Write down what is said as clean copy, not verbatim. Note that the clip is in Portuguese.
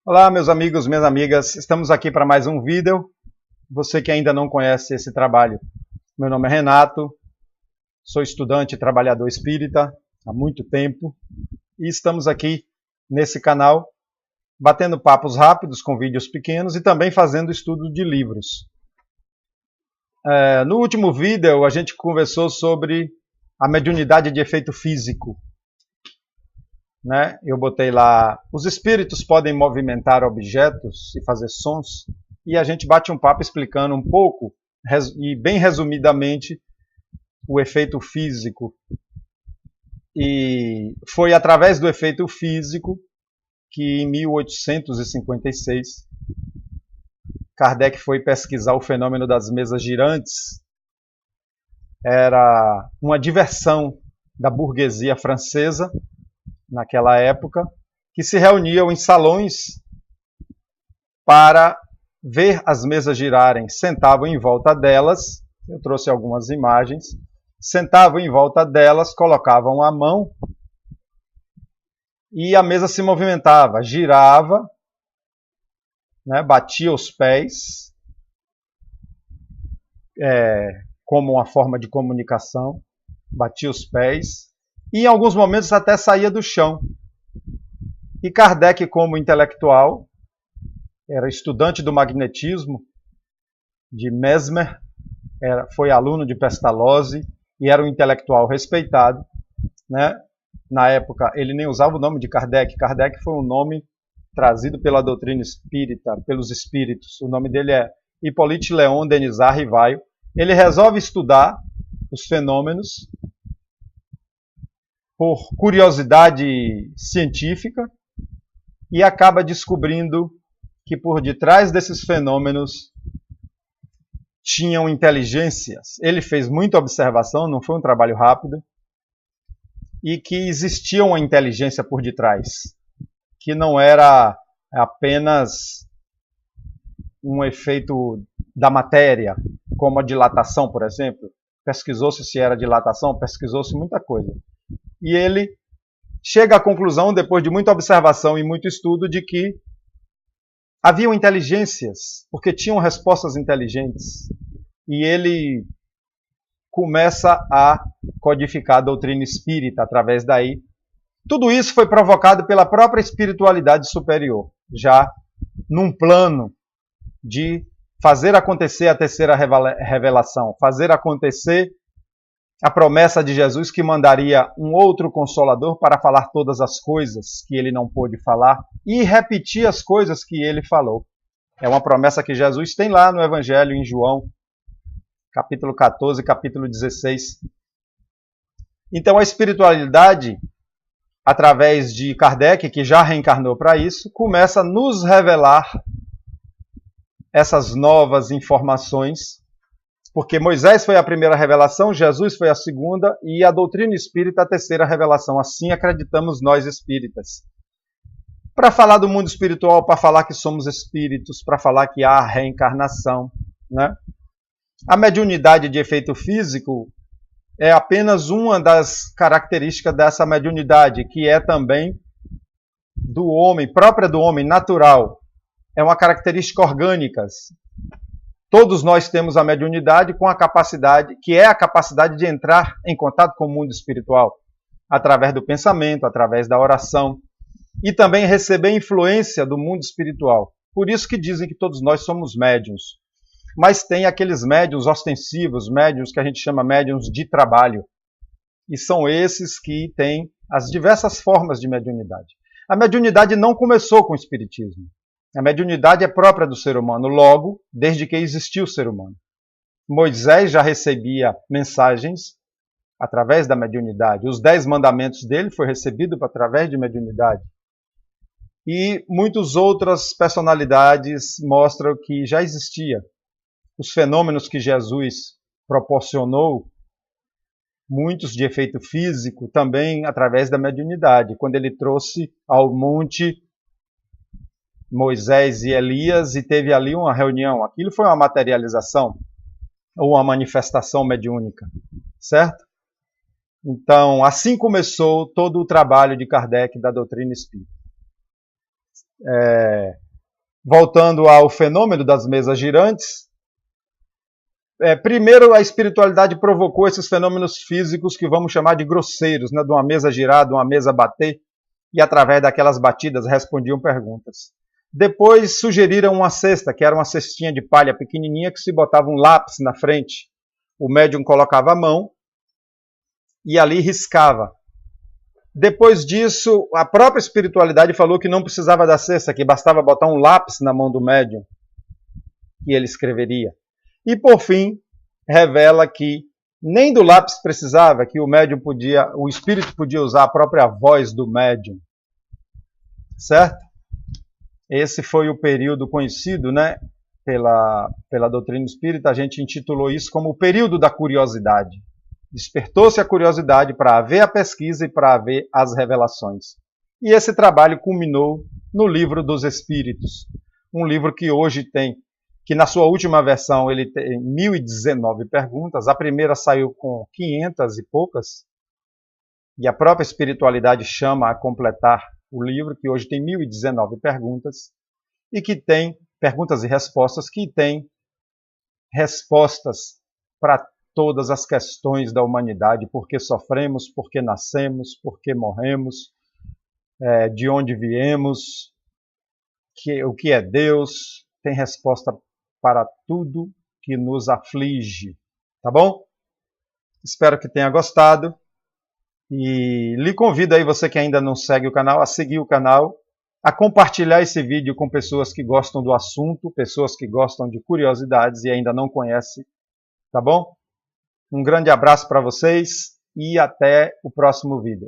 Olá, meus amigos, minhas amigas, estamos aqui para mais um vídeo. Você que ainda não conhece esse trabalho, meu nome é Renato, sou estudante e trabalhador espírita há muito tempo e estamos aqui nesse canal batendo papos rápidos com vídeos pequenos e também fazendo estudo de livros. No último vídeo a gente conversou sobre a mediunidade de efeito físico. Eu botei lá, os espíritos podem movimentar objetos e fazer sons, e a gente bate um papo explicando um pouco, e bem resumidamente, o efeito físico. E foi através do efeito físico que em 1856 Kardec foi pesquisar o fenômeno das mesas girantes. Era uma diversão da burguesia francesa, naquela época, que se reuniam em salões para ver as mesas girarem. Sentavam em volta delas, eu trouxe algumas imagens, sentavam em volta delas, colocavam a mão e a mesa se movimentava, girava, batia os pés, como uma forma de comunicação, batia os pés, e em alguns momentos até saía do chão. E Kardec, como intelectual, era estudante do magnetismo de Mesmer, foi aluno de Pestalozzi e era um intelectual respeitado. Na época, ele nem usava o nome de Kardec. Kardec foi um nome trazido pela doutrina espírita, pelos espíritos. O nome dele é Hippolyte Léon Denisard Rivaio. Ele resolve estudar os fenômenos por curiosidade científica e acaba descobrindo que por detrás desses fenômenos tinham inteligências. Ele fez muita observação, não foi um trabalho rápido, e que existia uma inteligência por detrás, que não era apenas um efeito da matéria, como a dilatação, por exemplo. Pesquisou-se se era dilatação, pesquisou-se muita coisa. E ele chega à conclusão, depois de muita observação e muito estudo, de que haviam inteligências, porque tinham respostas inteligentes. E ele começa a codificar a doutrina espírita através daí. Tudo isso foi provocado pela própria espiritualidade superior, já num plano de fazer acontecer a terceira revelação, fazer acontecer a promessa de Jesus que mandaria um outro Consolador para falar todas as coisas que ele não pôde falar e repetir as coisas que ele falou. É uma promessa que Jesus tem lá no Evangelho, em João, capítulo 14, capítulo 16. Então a espiritualidade, através de Kardec, que já reencarnou para isso, começa a nos revelar essas novas informações, porque Moisés foi a primeira revelação, Jesus foi a segunda e a doutrina espírita a terceira revelação. Assim acreditamos nós espíritas. Para falar do mundo espiritual, para falar que somos espíritos, para falar que há reencarnação. A mediunidade de efeito físico é apenas uma das características dessa mediunidade, que é também do homem, própria do homem, natural. É uma característica orgânica. Todos nós temos a mediunidade com a capacidade, que é a capacidade de entrar em contato com o mundo espiritual, através do pensamento, através da oração, e também receber influência do mundo espiritual. Por isso que dizem que todos nós somos médiuns. Mas tem aqueles médiuns ostensivos, médiuns que a gente chama médiuns de trabalho. E são esses que têm as diversas formas de mediunidade. A mediunidade não começou com o espiritismo. A mediunidade é própria do ser humano, logo, desde que existiu o ser humano. Moisés já recebia mensagens através da mediunidade. Os 10 mandamentos dele foi recebido através de mediunidade. E muitas outras personalidades mostram que já existia. Os fenômenos que Jesus proporcionou, muitos de efeito físico, também através da mediunidade. Quando ele trouxe ao monte Moisés e Elias e teve ali uma reunião. Aquilo foi uma materialização ou uma manifestação mediúnica, certo? Então, assim começou todo o trabalho de Kardec da doutrina espírita. voltando ao fenômeno das mesas girantes, primeiro a espiritualidade provocou esses fenômenos físicos que vamos chamar de grosseiros, né? De uma mesa girar, de uma mesa bater, e através daquelas batidas respondiam perguntas. Depois sugeriram uma cesta, que era uma cestinha de palha pequenininha, que se botava um lápis na frente. O médium colocava a mão e ali riscava. Depois disso, a própria espiritualidade falou que não precisava da cesta, que bastava botar um lápis na mão do médium e ele escreveria. E por fim, revela que nem do lápis precisava, que o espírito podia usar a própria voz do médium. Certo? Esse foi o período conhecido, né, pela doutrina espírita. A gente intitulou isso como o período da curiosidade. Despertou-se a curiosidade para haver a pesquisa e para haver as revelações. E esse trabalho culminou no Livro dos Espíritos, um livro que hoje tem, que na sua última versão ele tem 1019 perguntas, a primeira saiu com 500 e poucas, e a própria espiritualidade chama a completar o livro, que hoje tem 1019 perguntas, e que tem perguntas e respostas, que tem respostas para todas as questões da humanidade, por que sofremos, por que nascemos, por que morremos, de onde viemos, o que é Deus, tem resposta para tudo que nos aflige, tá bom? Espero que tenha gostado e lhe convido aí, você que ainda não segue o canal, a seguir o canal, a compartilhar esse vídeo com pessoas que gostam do assunto, pessoas que gostam de curiosidades e ainda não conhecem, tá bom? Um grande abraço para vocês e até o próximo vídeo.